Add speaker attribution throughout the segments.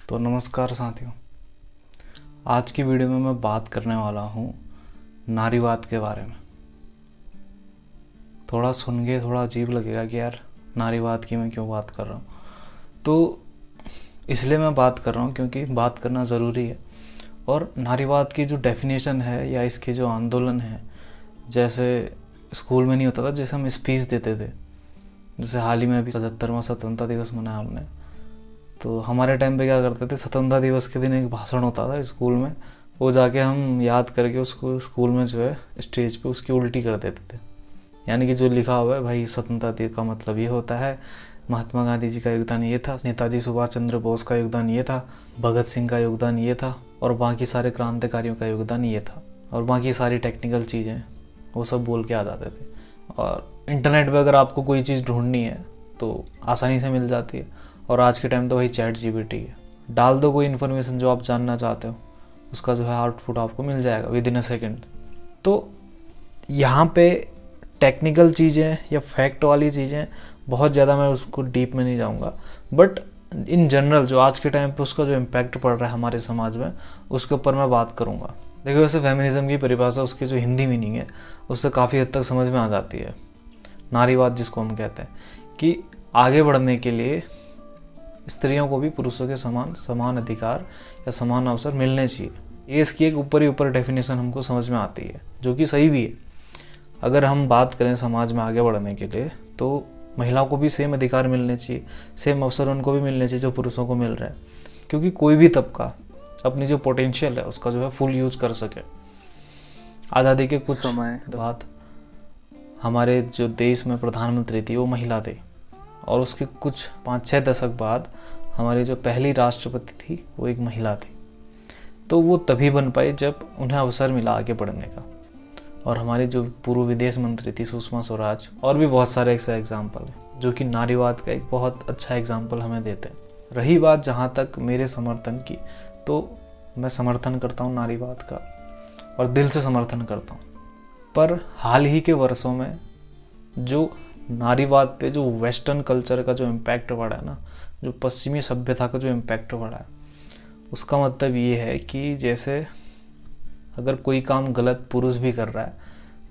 Speaker 1: तो नमस्कार साथियों, आज की वीडियो में मैं बात करने वाला हूँ नारीवाद के बारे में। थोड़ा सुन के थोड़ा अजीब लगेगा कि यार नारीवाद की मैं क्यों बात कर रहा हूँ। तो इसलिए मैं बात कर रहा हूँ क्योंकि बात करना ज़रूरी है। और नारीवाद की जो डेफिनेशन है या इसकी जो आंदोलन है, जैसे स्कूल में नहीं होता था, जैसे हम स्पीच देते थे, जैसे हाल ही में अभी 77वां स्वतंत्रता दिवस मनाया हमने। तो हमारे टाइम पे क्या करते थे, स्वतंत्रता दिवस के दिन एक भाषण होता था स्कूल में, वो जाके हम याद करके उसको स्कूल में जो है स्टेज पे उसकी उल्टी कर देते थे। यानी कि जो लिखा हुआ है भाई स्वतंत्रता दिवस का मतलब ये होता है, महात्मा गांधी जी का योगदान ये था, नेताजी सुभाष चंद्र बोस का योगदान ये था, भगत सिंह का योगदान ये था, और बाकी सारे क्रांतिकारियों का योगदान ये था, और बाकी सारी टेक्निकल चीज़ें वो सब बोल के आ जाते थे। और इंटरनेट पे अगर आपको कोई चीज़ ढूंढनी है तो आसानी से मिल जाती है। और आज के टाइम तो वही ChatGPT है, डाल दो कोई इन्फॉर्मेशन जो आप जानना चाहते हो, उसका जो है आउटपुट आपको मिल जाएगा विद इन अ सेकेंड। तो यहाँ पे टेक्निकल चीज़ें या फैक्ट वाली चीज़ें बहुत ज़्यादा मैं उसको डीप में नहीं जाऊँगा, बट इन जनरल जो आज के टाइम पे उसका जो इम्पैक्ट पड़ रहा है हमारे समाज में, उसके ऊपर मैं बात करूँगा। देखो, वैसे फेमिनिज्म की परिभाषा, उसकी जो हिंदी मीनिंग है उससे काफ़ी हद तक समझ में आ जाती है। नारीवाद जिसको हम कहते हैं कि आगे बढ़ने के लिए स्त्रियों को भी पुरुषों के समान अधिकार या समान अवसर मिलने चाहिए। ये इसकी एक ऊपर डेफिनेशन हमको समझ में आती है, जो कि सही भी है। अगर हम बात करें समाज में आगे बढ़ने के लिए, तो महिलाओं को भी सेम अधिकार मिलने चाहिए, सेम अवसर उनको भी मिलने चाहिए जो पुरुषों को मिल रहे हैं, क्योंकि कोई भी तबका अपनी जो पोटेंशियल है उसका जो है फुल यूज कर सके। आज़ादी के कुछ समय बाद हमारे जो देश में प्रधानमंत्री थी वो महिला थी, और उसके कुछ 5-6 दशक बाद हमारी जो पहली राष्ट्रपति थी वो एक महिला थी। तो वो तभी बन पाई जब उन्हें अवसर मिला आगे बढ़ने का। और हमारी जो पूर्व विदेश मंत्री थी सुषमा स्वराज, और भी बहुत सारे ऐसे एग्जाम्पल हैं जो कि नारीवाद का एक बहुत अच्छा एग्जाम्पल हमें देते हैं। रही बात जहाँ तक मेरे समर्थन की, तो मैं समर्थन करता हूँ नारीवाद का, और दिल से समर्थन करता हूँ। पर हाल ही के वर्षों में जो नारीवाद पे जो वेस्टर्न कल्चर का जो इम्पैक्ट पड़ा है ना, जो पश्चिमी सभ्यता का जो इम्पैक्ट पड़ा है, उसका मतलब ये है कि जैसे अगर कोई काम गलत पुरुष भी कर रहा है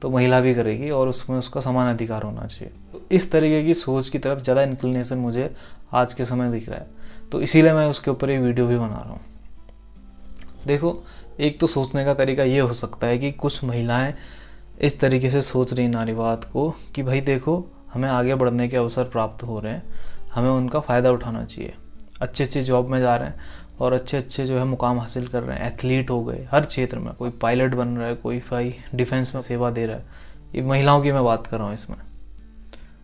Speaker 1: तो महिला भी करेगी, और उसमें उसका समान अधिकार होना चाहिए। तो इस तरीके की सोच की तरफ ज़्यादा इंक्लिनेशन मुझे आज के समय दिख रहा है, तो इसीलिए मैं उसके ऊपर एक वीडियो भी बना रहा हूँ। देखो, एक तो सोचने का तरीका ये हो सकता है कि कुछ महिलाएं इस तरीके से सोच रही नारीवाद को कि भाई देखो, हमें आगे बढ़ने के अवसर प्राप्त हो रहे हैं, हमें उनका फ़ायदा उठाना चाहिए। अच्छे जॉब में जा रहे हैं और अच्छे जो है मुकाम हासिल कर रहे हैं, एथलीट हो गए हर क्षेत्र में, कोई पायलट बन रहा है, कोई डिफेंस में सेवा दे रहा है। ये महिलाओं की मैं बात कर रहा हूँ इसमें।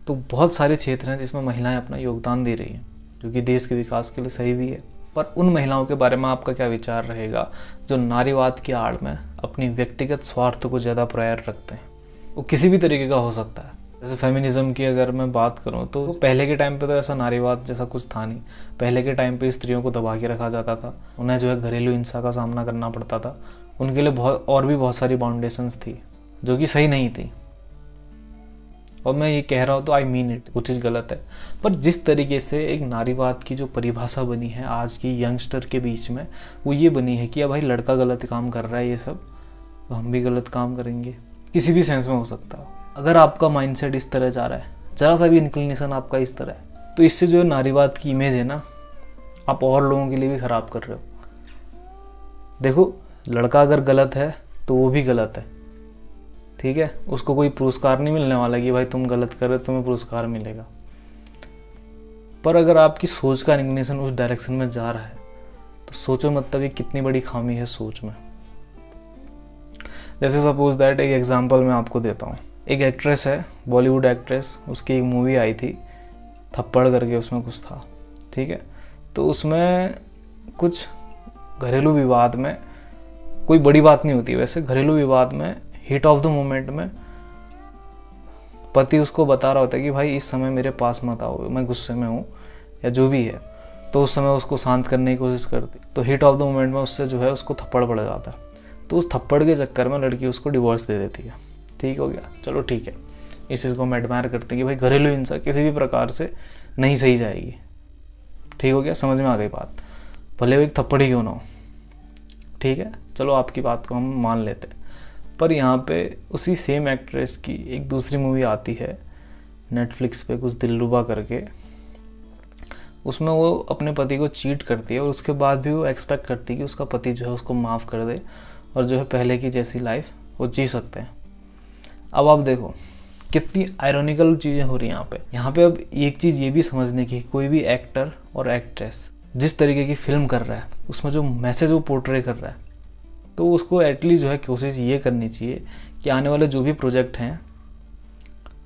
Speaker 1: तो बहुत सारे क्षेत्र हैं जिसमें महिलाएं अपना योगदान दे रही हैं, जो कि देश के विकास के लिए सही भी है। पर उन महिलाओं के बारे में आपका क्या विचार रहेगा जो नारीवाद की आड़ में अपनी व्यक्तिगत स्वार्थ को ज़्यादा प्रायर रखते हैं? वो किसी भी तरीके का हो सकता है। जैसे फेमिनिज्म की अगर मैं बात करूं, तो पहले के टाइम पे तो ऐसा नारीवाद जैसा कुछ था नहीं। पहले के टाइम पे स्त्रियों को दबा के रखा जाता था, उन्हें जो है घरेलू हिंसा का सामना करना पड़ता था। उनके लिए बहुत सारी बाउंडेशंस थी जो कि सही नहीं थी। और मैं ये कह रहा हूँ तो आई मीन इट, वो चीज़ गलत है। पर जिस तरीके से एक नारीवाद की जो परिभाषा बनी है आज की यंगस्टर के बीच में, वो ये बनी है कि अब भाई लड़का गलत काम कर रहा है ये सब, तो हम भी गलत काम करेंगे। किसी भी सेंस में हो सकता है। अगर आपका माइंडसेट इस तरह जा रहा है, ज़रा सा भी इंक्लिनेशन आपका इस तरह है, तो इससे जो है नारीवाद की इमेज है ना, आप और लोगों के लिए भी ख़राब कर रहे हो। देखो, लड़का अगर गलत है तो वो भी गलत है, ठीक है? उसको कोई पुरस्कार नहीं मिलने वाला कि भाई तुम गलत कर रहे हो तुम्हें पुरस्कार मिलेगा। पर अगर आपकी सोच का इंक्लिनेशन उस डायरेक्शन में जा रहा है, तो सोचो मतलब ये कितनी बड़ी खामी है सोच में। जैसे सपोज दैट एक एग्जांपल मैं आपको देता हूँ। एक एक्ट्रेस है, बॉलीवुड एक्ट्रेस, उसकी एक मूवी आई थी थप्पड़ करके, उसमें कुछ था, ठीक है? तो उसमें कुछ घरेलू विवाद में, कोई बड़ी बात नहीं होती वैसे, घरेलू विवाद में हीट ऑफ द मोमेंट में पति उसको बता रहा होता है कि भाई इस समय मेरे पास मत आओ, मैं गुस्से में हूँ या जो भी है। तो उस समय उसको शांत करने की कोशिश करती, तो हीट ऑफ द मोमेंट में उससे जो है उसको थप्पड़ पड़ जाता है। तो उस थप्पड़ के चक्कर में लड़की उसको डिवोर्स दे देती है। ठीक हो गया, चलो ठीक है, इस चीज़ को हम एडमायर करते हैं कि भाई घरेलू हिंसा किसी भी प्रकार से नहीं सही जाएगी। ठीक हो गया, समझ में आ गई बात। भले वो एक थप्पड़ ही क्यों ना हो, ठीक है, चलो आपकी बात को हम मान लेते हैं। पर यहाँ पे उसी सेम एक्ट्रेस की एक दूसरी मूवी आती है नेटफ्लिक्स पे, कुछ दिलरुबा करके, उसमें वो अपने पति को चीट करती है और उसके बाद भी वो एक्सपेक्ट करती है कि उसका पति जो है उसको माफ़ कर दे और जो है पहले की जैसी लाइफ वो जी सकते हैं। अब आप देखो कितनी आयरॉनिकल चीज़ें हो रही हैं यहाँ पे। अब एक चीज़ ये भी समझने की, कोई भी एक्टर और एक्ट्रेस जिस तरीके की फिल्म कर रहा है उसमें जो मैसेज वो पोर्ट्रे कर रहा है, तो उसको एटलीस्ट जो है कोशिश ये करनी चाहिए कि आने वाले जो भी प्रोजेक्ट हैं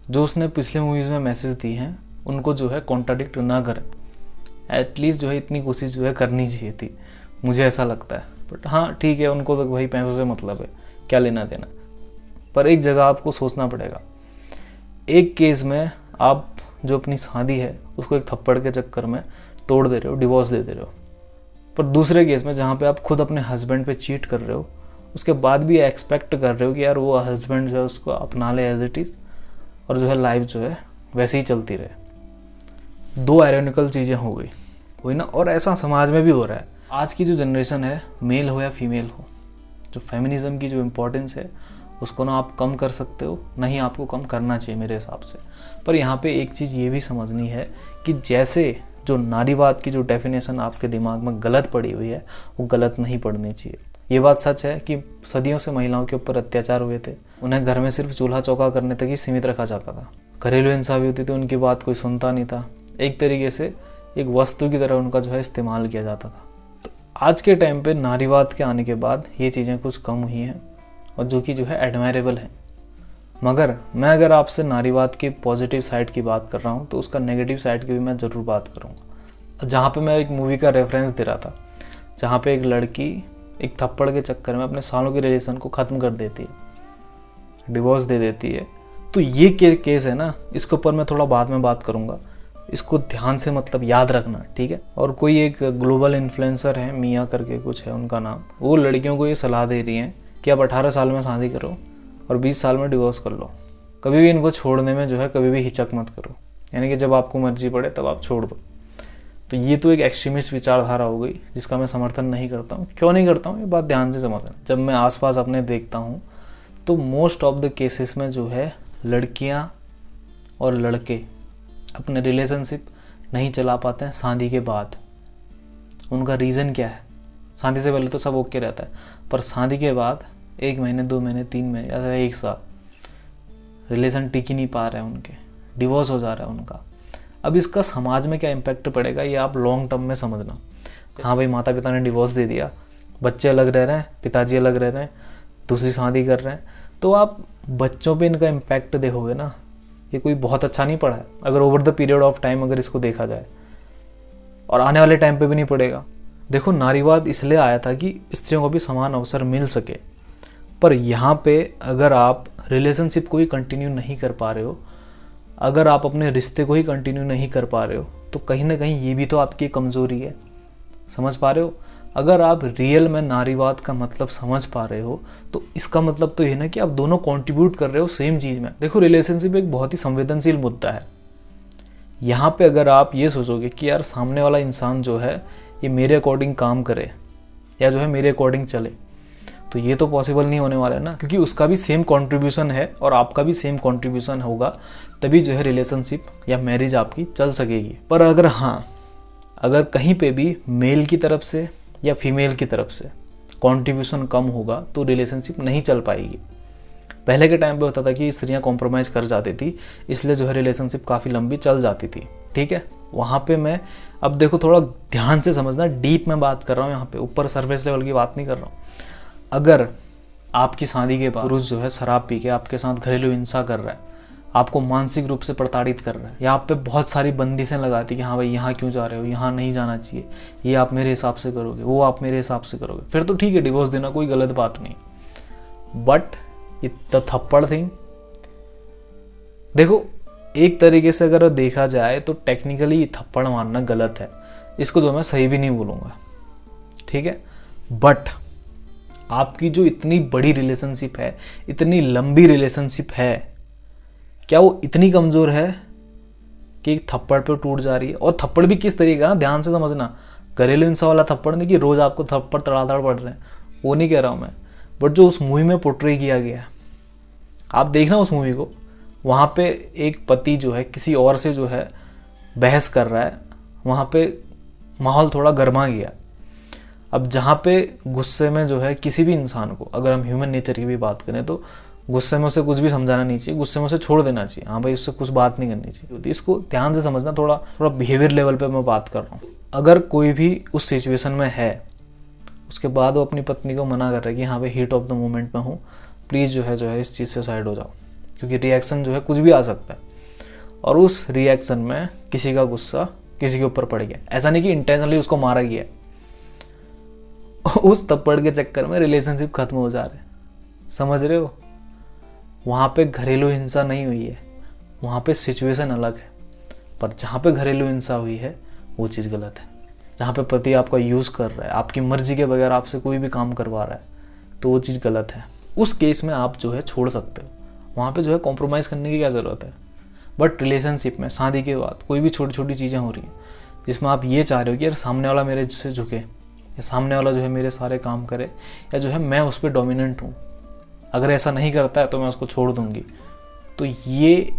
Speaker 1: जो उसने पिछले मूवीज़ में मैसेज दी हैं उनको जो है कॉन्ट्राडिक्ट ना करें। एटलीस्ट जो है इतनी कोशिश जो है करनी चाहिए थी, मुझे ऐसा लगता है। बट हाँ ठीक है, उनको तो भाई पैसों से मतलब है, क्या लेना देना। पर एक जगह आपको सोचना पड़ेगा, एक केस में आप जो अपनी शादी है उसको एक थप्पड़ के चक्कर में तोड़ दे रहे हो, डिवोर्स दे रहे हो। पर दूसरे केस में जहाँ पे आप खुद अपने हस्बैंड पे चीट कर रहे हो, उसके बाद भी एक्सपेक्ट कर रहे हो कि यार वो हस्बैंड जो है उसको अपना ले एज इट इज़ और जो है लाइफ जो है वैसे ही चलती रहे। दो आयरॉनिकल चीज़ें हो गई वही ना। और ऐसा समाज में भी हो रहा है। आज की जो जनरेशन है, मेल हो या फीमेल हो, जो फेमिनिज्म की जो इम्पोर्टेंस है उसको ना आप कम कर सकते हो, नहीं आपको कम करना चाहिए मेरे हिसाब से। पर यहाँ पे एक चीज़ ये भी समझनी है कि जैसे जो नारीवाद की जो डेफिनेशन आपके दिमाग में गलत पड़ी हुई है वो गलत नहीं पड़नी चाहिए। ये बात सच है कि सदियों से महिलाओं के ऊपर अत्याचार हुए थे, उन्हें घर में सिर्फ चूल्हा चौका करने तक ही सीमित रखा जाता था। घरेलू हिंसा भी होती थी, उनकी बात कोई सुनता नहीं था। एक तरीके से एक वस्तु की तरह उनका जो है इस्तेमाल किया जाता था। तो आज के टाइम पे नारीवाद के आने के बाद ये चीज़ें कुछ कम हुई हैं और जो कि जो है एडमायरेबल है। मगर मैं अगर आपसे नारीवाद के पॉजिटिव साइड की बात कर रहा हूँ तो उसका नेगेटिव साइड की भी मैं ज़रूर बात करूँगा। जहाँ पे मैं एक मूवी का रेफरेंस दे रहा था, जहाँ पे एक लड़की एक थप्पड़ के चक्कर में अपने सालों के रिलेशन को ख़त्म कर देती है, डिवोर्स दे देती है। तो ये केस है ना, इसके ऊपर मैं थोड़ा बाद में बात करूँगा, इसको ध्यान से मतलब याद रखना, ठीक है। और कोई एक ग्लोबल इन्फ्लुएंसर है, मिया करके कुछ है उनका नाम, वो लड़कियों को ये सलाह दे रही हैं कि आप 18 साल में शादी करो और 20 साल में डिवोर्स कर लो। कभी भी इनको छोड़ने में जो है कभी भी हिचक मत करो, यानी कि जब आपको मर्जी पड़े तब आप छोड़ दो। तो ये तो एक एक्सट्रीमिस्ट विचारधारा हो गई जिसका मैं समर्थन नहीं करता हूँ। क्यों नहीं करता हूँ ये बात ध्यान से समझना। जब मैं आसपास अपने देखता हूँ तो मोस्ट ऑफ द केसेस में जो है लड़कियाँ और लड़के अपने रिलेशनशिप नहीं चला पाते हैं शादी के बाद। उनका रीज़न क्या है? शादी से पहले तो सब ओके रहता है, पर शादी के बाद 1 महीने 2 महीने 3 महीने या 1 साल रिलेशन टिक ही नहीं पा रहे हैं, उनके डिवोर्स हो जा रहा है उनका। अब इसका समाज में क्या इम्पैक्ट पड़ेगा ये आप लॉन्ग टर्म में समझना। हाँ भाई, माता पिता ने डिवोर्स दे दिया, बच्चे अलग रह रहे हैं, पिताजी अलग रह रहे हैं, दूसरी शादी कर रहे हैं, तो आप बच्चों पे इनका इम्पैक्ट देखोगे ना, ये कोई बहुत अच्छा नहीं पड़ा है अगर over the period of time अगर इसको देखा जाए, और आने वाले टाइम पे भी नहीं पड़ेगा। देखो, नारीवाद इसलिए आया था कि स्त्रियों को भी समान अवसर मिल सके, पर यहाँ पे अगर आप रिलेशनशिप को ही कंटिन्यू नहीं कर पा रहे हो, अगर आप अपने रिश्ते को ही कंटिन्यू नहीं कर पा रहे हो, तो कहीं ना कहीं ये भी तो आपकी कमज़ोरी है। समझ पा रहे हो? अगर आप रियल में नारीवाद का मतलब समझ पा रहे हो तो इसका मतलब तो ये ना कि आप दोनों कंट्रीब्यूट कर रहे हो सेम चीज़ में। देखो, रिलेशनशिप एक बहुत ही संवेदनशील मुद्दा है। यहाँ पे अगर आप ये सोचोगे कि यार सामने वाला इंसान जो है ये मेरे अकॉर्डिंग काम करे या जो है मेरे अकॉर्डिंग चले, तो ये तो पॉसिबल नहीं होने वाला है ना, क्योंकि उसका भी सेम कंट्रीब्यूशन है और आपका भी सेम कंट्रीब्यूशन होगा, तभी जो है रिलेशनशिप या मैरिज आपकी चल सकेगी। पर अगर अगर कहीं पे भी मेल की तरफ से या फीमेल की तरफ से कंट्रीब्यूशन कम होगा तो रिलेशनशिप नहीं चल पाएगी। पहले के टाइम पे होता था कि स्त्रियां कॉम्प्रोमाइज़ कर जाती थी, इसलिए जो है रिलेशनशिप काफ़ी लंबी चल जाती थी, ठीक है। वहाँ पे मैं अब देखो थोड़ा ध्यान से समझना, डीप में बात कर रहा हूँ यहाँ पे, ऊपर सरफेस लेवल की बात नहीं कर रहा हूँ। अगर आपकी शादी के बाद पुरुष जो है शराब पी के आपके साथ घरेलू हिंसा कर रहा है, आपको मानसिक रूप से प्रताड़ित कर रहा है, या आप पे बहुत सारी बंदिशें लगाती कि हाँ भाई यहाँ क्यों जा रहे हो, यहाँ नहीं जाना चाहिए, ये आप मेरे हिसाब से करोगे, वो आप मेरे हिसाब से करोगे, फिर तो ठीक है, डिवोर्स देना कोई गलत बात नहीं। बट ये थप्पड़ थिंग, देखो एक तरीके से अगर देखा जाए तो टेक्निकली थप्पड़ मारना गलत है, इसको जो मैं सही भी नहीं बोलूँगा, ठीक है। बट आपकी जो इतनी बड़ी रिलेशनशिप है, इतनी लंबी रिलेशनशिप है, क्या वो इतनी कमज़ोर है कि एक थप्पड़ पे टूट जा रही है? और थप्पड़ भी किस तरीके का, ध्यान से समझना, घरेलू हिंसा वाला थप्पड़ नहीं कि रोज़ आपको थप्पड़ तड़ातड़ पड़ रहे हैं, वो नहीं कह रहा हूँ मैं, बट जो उस मूवी में पोर्ट्रे किया गया है, आप देखना उस मूवी को, वहाँ पे एक पति जो है किसी और से जो है बहस कर रहा है, वहाँ पे माहौल थोड़ा गर्मा गया। अब जहाँ पे गुस्से में जो है किसी भी इंसान को, अगर हम ह्यूमन नेचर की भी बात करें तो गुस्से में उसे कुछ भी समझाना नहीं चाहिए, गुस्से में उसे छोड़ देना चाहिए, हाँ भाई उससे कुछ बात नहीं करनी चाहिए। तो इसको ध्यान से समझना, थोड़ा थोड़ा बिहेवियर लेवल पे मैं बात कर रहा हूँ। अगर कोई भी उस सिचुएशन में है, उसके बाद वो अपनी पत्नी को मना कर रहा है कि हाँ भाई हीट ऑफ द मोमेंट में हूँ, प्लीज़ जो है इस चीज़ से साइड हो जाओ, क्योंकि रिएक्शन जो है कुछ भी आ सकता है, और उस रिएक्शन में किसी का गुस्सा किसी के ऊपर पड़ गया। ऐसा नहीं कि इंटेंशनली उसको मारा गया है, उस थप्पड़ के चक्कर में रिलेशनशिप खत्म हो जा रहे हैं, समझ रहे हो? वहाँ पे घरेलू हिंसा नहीं हुई है, वहाँ पे सिचुएशन अलग है, पर जहाँ पे घरेलू हिंसा हुई है वो चीज़ गलत है। जहाँ पे पति आपका यूज़ कर रहा है, आपकी मर्जी के बगैर आपसे कोई भी काम करवा रहा है, तो वो चीज़ गलत है। उस केस में आप जो है छोड़ सकते हो, वहाँ पे जो है कॉम्प्रोमाइज़ करने की क्या ज़रूरत है। बट रिलेशनशिप में शादी के बाद कोई भी छोटी छोटी चीज़ें हो रही हैं जिसमें आप ये चाह रहे हो कि यार सामने वाला मेरे से झुके, या सामने वाला जो है मेरे सारे काम करे, या जो है मैं उस पर डोमिनेंट हूँ, अगर ऐसा नहीं करता है तो मैं उसको छोड़ दूंगी, तो ये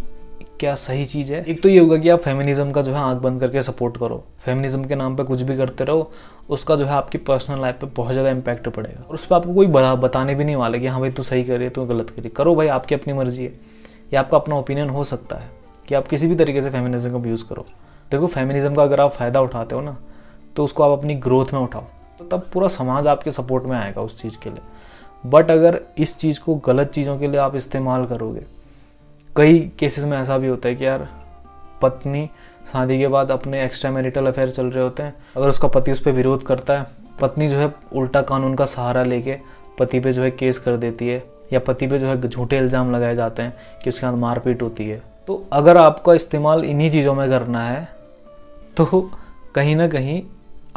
Speaker 1: क्या सही चीज़ है? एक तो ये होगा कि आप फेमिनिज्म का जो है आंख बंद करके सपोर्ट करो, फेमिनिज्म के नाम पे कुछ भी करते रहो, उसका जो है आपकी पर्सनल लाइफ पे बहुत ज़्यादा इंपैक्ट पड़ेगा, और उस पर आपको कोई बताने भी नहीं वाले कि हाँ भाई तू सही कर रही है, तू गलत करी, करो भाई, आपकी अपनी मर्जी है, या आपका अपना ओपिनियन हो सकता है कि आप किसी भी तरीके से फेमिनिज्म का यूज़ करो। देखो, फेमिनिज्म का अगर आप फ़ायदा उठाते हो ना, तो उसको आप अपनी ग्रोथ में उठाओ, तो तब पूरा समाज आपके सपोर्ट में आएगा उस चीज़ के लिए। बट अगर इस चीज़ को गलत चीज़ों के लिए आप इस्तेमाल करोगे, कई केसेस में ऐसा भी होता है कि यार पत्नी शादी के बाद अपने एक्स्ट्रा मैरिटल अफेयर चल रहे होते हैं, अगर उसका पति उस पर विरोध करता है, पत्नी जो है उल्टा कानून का सहारा लेके पति पे जो है केस कर देती है, या पति पे जो है झूठे इल्ज़ाम लगाए जाते हैं कि उसके साथ मारपीट होती है। तो अगर आपका इस्तेमाल इन्हीं चीज़ों में करना है तो कहीं ना कहीं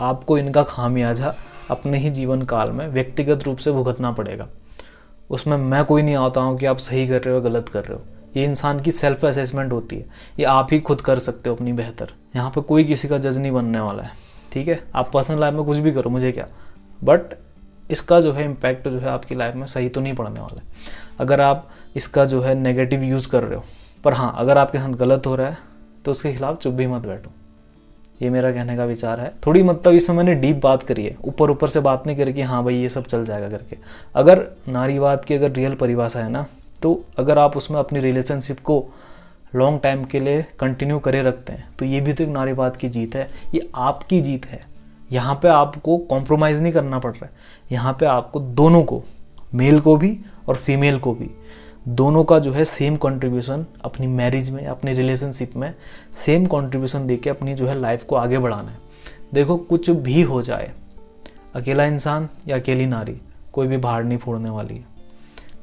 Speaker 1: आपको इनका खामियाजा अपने ही जीवन काल में व्यक्तिगत रूप से भुगतना पड़ेगा। उसमें मैं कोई नहीं आता हूँ कि आप सही कर रहे हो गलत कर रहे हो, ये इंसान की सेल्फ असेसमेंट होती है, ये आप ही खुद कर सकते हो अपनी बेहतर। यहाँ पे कोई किसी का जज नहीं बनने वाला है, ठीक है? आप पर्सनल लाइफ में कुछ भी करो, मुझे क्या, बट इसका जो है इम्पैक्ट जो है आपकी लाइफ में सही तो नहीं पड़ने वाला है अगर आप इसका जो है नेगेटिव यूज़ कर रहे हो। पर हाँ, अगर आपके साथ गलत हो रहा है तो उसके खिलाफ चुप भी मत बैठो, ये मेरा कहने का विचार है। थोड़ी मतलब इसमें मैंने डीप बात करी है, ऊपर ऊपर से बात नहीं करी कि हाँ भाई ये सब चल जाएगा करके। अगर नारीवाद की अगर रियल परिभाषा है ना, तो अगर आप उसमें अपनी रिलेशनशिप को लॉन्ग टाइम के लिए कंटिन्यू करे रखते हैं, तो ये भी तो एक नारीवाद की जीत है, ये आपकी जीत है। यहाँ पे आपको कॉम्प्रोमाइज़ नहीं करना पड़ रहा है, यहाँ पे आपको दोनों को, मेल को भी और फीमेल को भी, दोनों का जो है सेम कंट्रीब्यूशन अपनी मैरिज में, अपनी रिलेशनशिप में सेम कंट्रीब्यूशन देके अपनी जो है लाइफ को आगे बढ़ाना है। देखो, कुछ भी हो जाए, अकेला इंसान या अकेली नारी कोई भी पहाड़ नहीं फोड़ने वाली है।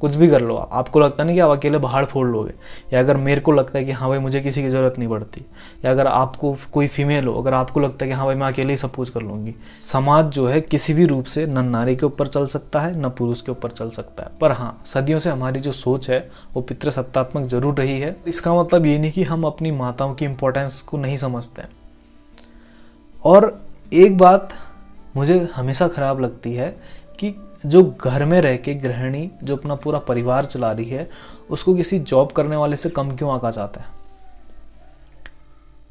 Speaker 1: कुछ भी कर लो, आपको लगता नहीं कि आप अकेले पहाड़ फोड़ लोगे, या अगर मेरे को लगता है कि हाँ भाई मुझे किसी की ज़रूरत नहीं पड़ती, या अगर आपको कोई फीमेल हो, अगर आपको लगता है कि हाँ भाई मैं अकेले ही सब कुछ कर लूँगी, समाज जो है किसी भी रूप से न नारी के ऊपर चल सकता है न पुरुष के ऊपर चल सकता है। पर हाँ, सदियों से हमारी जो सोच है वो पितृसत्तात्मक जरूर रही है। इसका मतलब ये नहीं कि हम अपनी माताओं की इम्पोर्टेंस को नहीं समझते हैं। और एक बात मुझे हमेशा ख़राब लगती है कि जो घर में रह के गृहिणी जो अपना पूरा परिवार चला रही है, उसको किसी जॉब करने वाले से कम क्यों आंका जाता है?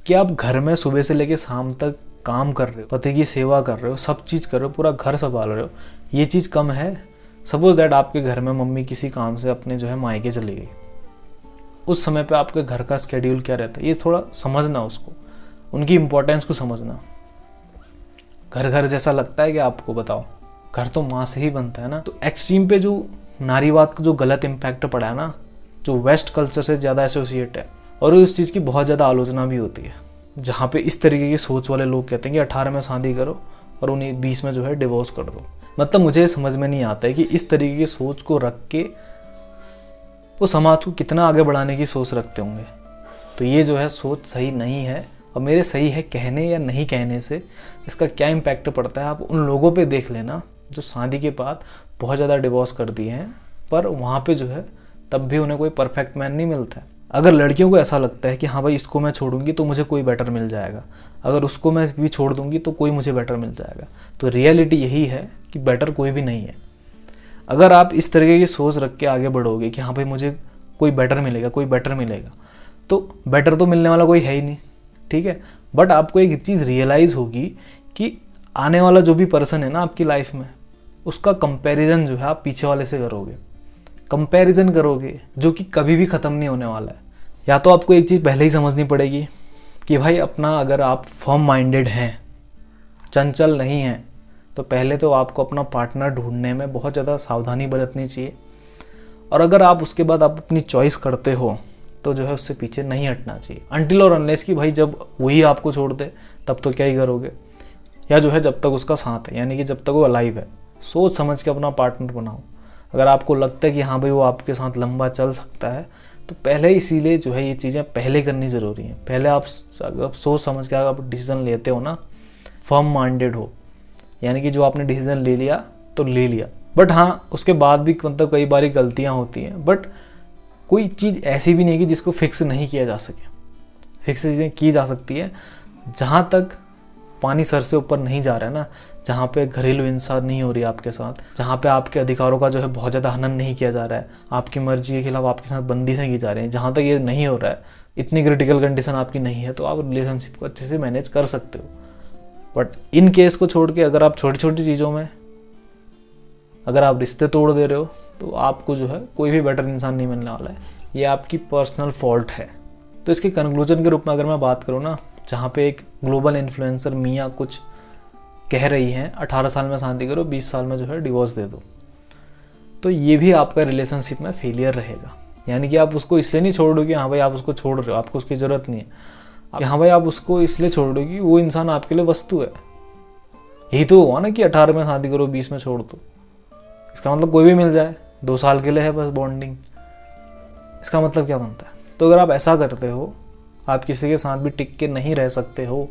Speaker 1: कि आप घर में सुबह से लेके शाम तक काम कर रहे हो, पति की सेवा कर रहे हो, सब चीज़ कर रहे हो, पूरा घर संभाल रहे हो, ये चीज़ कम है? सपोज दैट आपके घर में मम्मी किसी काम से अपने जो है मायके चली गई, उस समय पे आपके घर का स्केड्यूल क्या रहता है, ये थोड़ा समझना, उसको, उनकी इम्पोर्टेंस को समझना। घर घर जैसा लगता है कि आपको? बताओ, घर तो माँ से ही बनता है ना। तो एक्सट्रीम पे जो नारीवाद का जो गलत इम्पैक्ट पड़ा है ना, जो वेस्ट कल्चर से ज़्यादा एसोसिएट है, और इस चीज़ की बहुत ज़्यादा आलोचना भी होती है, जहाँ पे इस तरीके की सोच वाले लोग कहते हैं कि 18 में शादी करो और उन्हें 20 में जो है डिवोर्स कर दो। मतलब मुझे समझ में नहीं आता है कि इस तरीके की सोच को रख के वो समाज को कितना आगे बढ़ाने की सोच रखते होंगे। तो ये जो है सोच सही नहीं है, और मेरे सही है कहने या नहीं कहने से इसका क्या इम्पैक्ट पड़ता है आप उन लोगों पे देख लेना जो शादी के बाद बहुत ज़्यादा डिवोर्स कर दिए हैं, पर वहाँ पे जो है तब भी उन्हें कोई परफेक्ट मैन नहीं मिलता है। अगर लड़कियों को ऐसा लगता है कि हाँ भाई इसको मैं छोड़ूंगी तो मुझे कोई बेटर मिल जाएगा, अगर उसको मैं भी छोड़ दूंगी तो कोई मुझे बेटर मिल जाएगा, तो रियलिटी यही है कि बेटर कोई भी नहीं है। अगर आप इस तरीके की सोच रख के आगे बढ़ोगे कि हाँ भाई मुझे कोई बेटर मिलेगा, कोई बेटर मिलेगा, तो बेटर तो मिलने वाला कोई है ही नहीं, ठीक है। बट आपको एक चीज़ रियलाइज़ होगी कि आने वाला जो भी पर्सन है ना आपकी लाइफ में, उसका कंपैरिजन जो है आप पीछे वाले से करोगे, कंपैरिजन करोगे जो कि कभी भी ख़त्म नहीं होने वाला है। या तो आपको एक चीज़ पहले ही समझनी पड़ेगी कि भाई अपना, अगर आप फर्म माइंडेड हैं, चंचल नहीं हैं, तो पहले तो आपको अपना पार्टनर ढूंढने में बहुत ज़्यादा सावधानी बरतनी चाहिए। और अगर आप उसके बाद आप अपनी चॉइस करते हो तो जो है उससे पीछे नहीं हटना चाहिए, अनटिल और अनलेस कि भाई जब वही आपको छोड़ दे तब तो क्या ही करोगे, या जो है जब तक उसका साथ है, यानी कि जब तक वो अलाइव है। सोच समझ के अपना पार्टनर बनाओ। अगर आपको लगता है कि हाँ भाई वो आपके साथ लंबा चल सकता है, तो पहले इसीलिए जो है ये चीज़ें पहले करनी ज़रूरी हैं। पहले आप सोच समझ के आप डिसीज़न लेते हो ना, फर्म माइंडेड हो, यानी कि जो आपने डिसीज़न ले लिया तो ले लिया। बट हाँ, उसके बाद भी मतलब कई बारी गलतियाँ होती हैं, बट कोई चीज़ ऐसी भी नहीं है कि जिसको फिक्स नहीं किया जा सके। फिक्स चीज़ें की जा सकती है। जहाँ तक पानी सर से ऊपर नहीं जा रहा है ना, जहाँ पे घरेलू हिंसा नहीं हो रही है आपके साथ, जहाँ पे आपके अधिकारों का जो है बहुत ज़्यादा हनन नहीं किया जा रहा है, आपकी मर्जी के खिलाफ आपके साथ बंदिशें की जा रही हैं, जहाँ तक ये नहीं हो रहा है, इतनी क्रिटिकल कंडीशन आपकी नहीं है, तो आप रिलेशनशिप को अच्छे से मैनेज कर सकते हो। बट इन केस को छोड़ के अगर आप छोटी छोटी चीज़ों में अगर आप रिश्ते तोड़ दे रहे हो, तो आपको जो है कोई भी बेटर इंसान नहीं मिलने वाला है। ये आपकी पर्सनल फॉल्ट है। तो इसके कंक्लूजन के रूप में अगर मैं बात करूँ ना, जहाँ पे एक ग्लोबल इन्फ्लुएंसर मियाँ कुछ कह रही हैं, 18 साल में शादी करो, 20 साल में जो है डिवोर्स दे दो, तो ये भी आपका रिलेशनशिप में फेलियर रहेगा। यानी कि आप उसको इसलिए नहीं छोड़ रहे हो कि हाँ भाई आप उसको छोड़ रहे हो, आपको उसकी ज़रूरत नहीं है, हाँ भाई आप उसको इसलिए छोड़ रहे हो कि वो इंसान आपके लिए वस्तु है। यही तो हुआ ना कि 18 में शादी करो, 20 में छोड़ दो। इसका मतलब कोई भी मिल जाए, 2 साल के लिए है बस बॉन्डिंग, इसका मतलब क्या बनता है? तो अगर आप ऐसा करते हो, आप किसी के साथ भी टिक के नहीं रह सकते हो,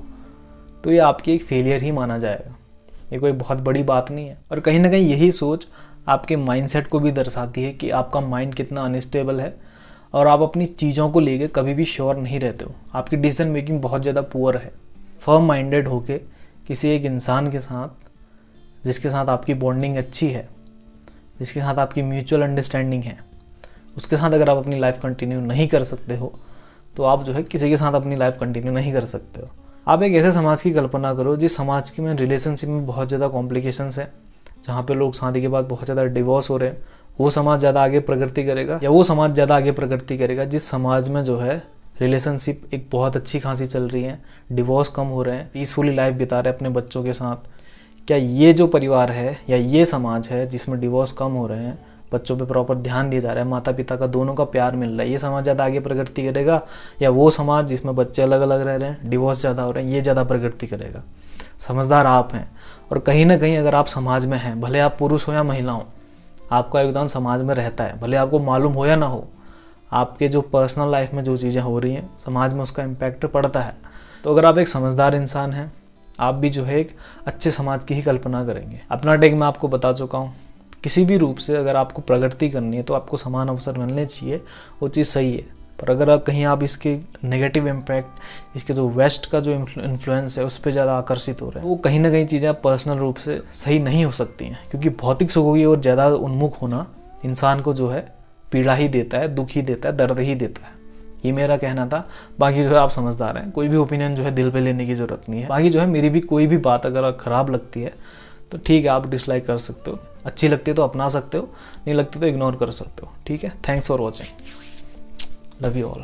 Speaker 1: तो ये आपकी एक फेलियर ही माना जाएगा। ये कोई बहुत बड़ी बात नहीं है। और कहीं ना कहीं यही सोच आपके माइंडसेट को भी दर्शाती है कि आपका माइंड कितना अनस्टेबल है और आप अपनी चीज़ों को लेके कभी भी श्योर नहीं रहते हो। आपकी डिसीजन मेकिंग बहुत ज़्यादा पुअर है। फर्म माइंडेड होके किसी एक इंसान के साथ, जिसके साथ आपकी बॉन्डिंग अच्छी है, जिसके साथ आपकी म्यूचुअल अंडरस्टैंडिंग है, उसके साथ अगर आप अपनी लाइफ कंटिन्यू नहीं कर सकते हो, तो आप जो है किसी के साथ अपनी लाइफ कंटिन्यू नहीं कर सकते हो। आप एक ऐसे समाज की कल्पना करो जिस समाज के में रिलेशनशिप में बहुत ज़्यादा कॉम्प्लिकेशंस है, जहाँ पे लोग शादी के बाद बहुत ज़्यादा डिवोर्स हो रहे हैं। वो समाज ज़्यादा आगे प्रगति करेगा, या वो समाज ज़्यादा आगे प्रगति करेगा जिस समाज में जो है रिलेशनशिप एक बहुत अच्छी खासी चल रही है, डिवोर्स कम हो रहे हैं, पीसफुली लाइफ बिता रहे हैं अपने बच्चों के साथ? क्या ये जो परिवार है या ये समाज है जिसमें डिवोर्स कम हो रहे हैं, बच्चों पे प्रॉपर ध्यान दिया जा रहा है, माता पिता का दोनों का प्यार मिल रहा है, ये समाज ज़्यादा आगे प्रगति करेगा? या वो समाज जिसमें बच्चे अलग अलग रह रहे हैं, डिवोर्स ज़्यादा हो रहे हैं, ये ज़्यादा प्रगति करेगा? समझदार आप हैं। और कहीं ना कहीं अगर आप समाज में हैं, भले आप पुरुष हो या महिला हो, आपका योगदान समाज में रहता है, भले आपको मालूम हो या ना हो। आपके जो पर्सनल लाइफ में जो चीज़ें हो रही हैं, समाज में उसका इम्पैक्ट पड़ता है। तो अगर आप एक समझदार इंसान हैं, आप भी जो है एक अच्छे समाज की ही कल्पना करेंगे। अपना टेक मैं आपको बता चुका हूँ। किसी भी रूप से अगर आपको प्रगति करनी है तो आपको समान अवसर मिलने चाहिए, वो चीज़ सही है। पर अगर आप कहीं आप इसके नेगेटिव इम्पैक्ट, इसके जो वेस्ट का जो इन्फ्लुएंस है उस पर ज़्यादा आकर्षित हो रहे हैं, वो कहीं ना कहीं चीज़ें पर्सनल रूप से सही नहीं हो सकती हैं। क्योंकि भौतिक सुखों की ओर ज़्यादा उन्मुख होना इंसान को जो है पीड़ा ही देता है, दुख ही देता है, दर्द ही देता है। ये मेरा कहना था। बाकी जो है आप समझदार हैं, कोई भी ओपिनियन जो है दिल पे लेने की ज़रूरत नहीं है। बाकी जो है मेरी भी कोई भी बात अगर ख़राब लगती है तो ठीक है, आप डिसलाइक कर सकते हो, अच्छी लगती है तो अपना सकते हो, नहीं लगती तो इग्नोर कर सकते हो। ठीक है, thanks for watching, love you all.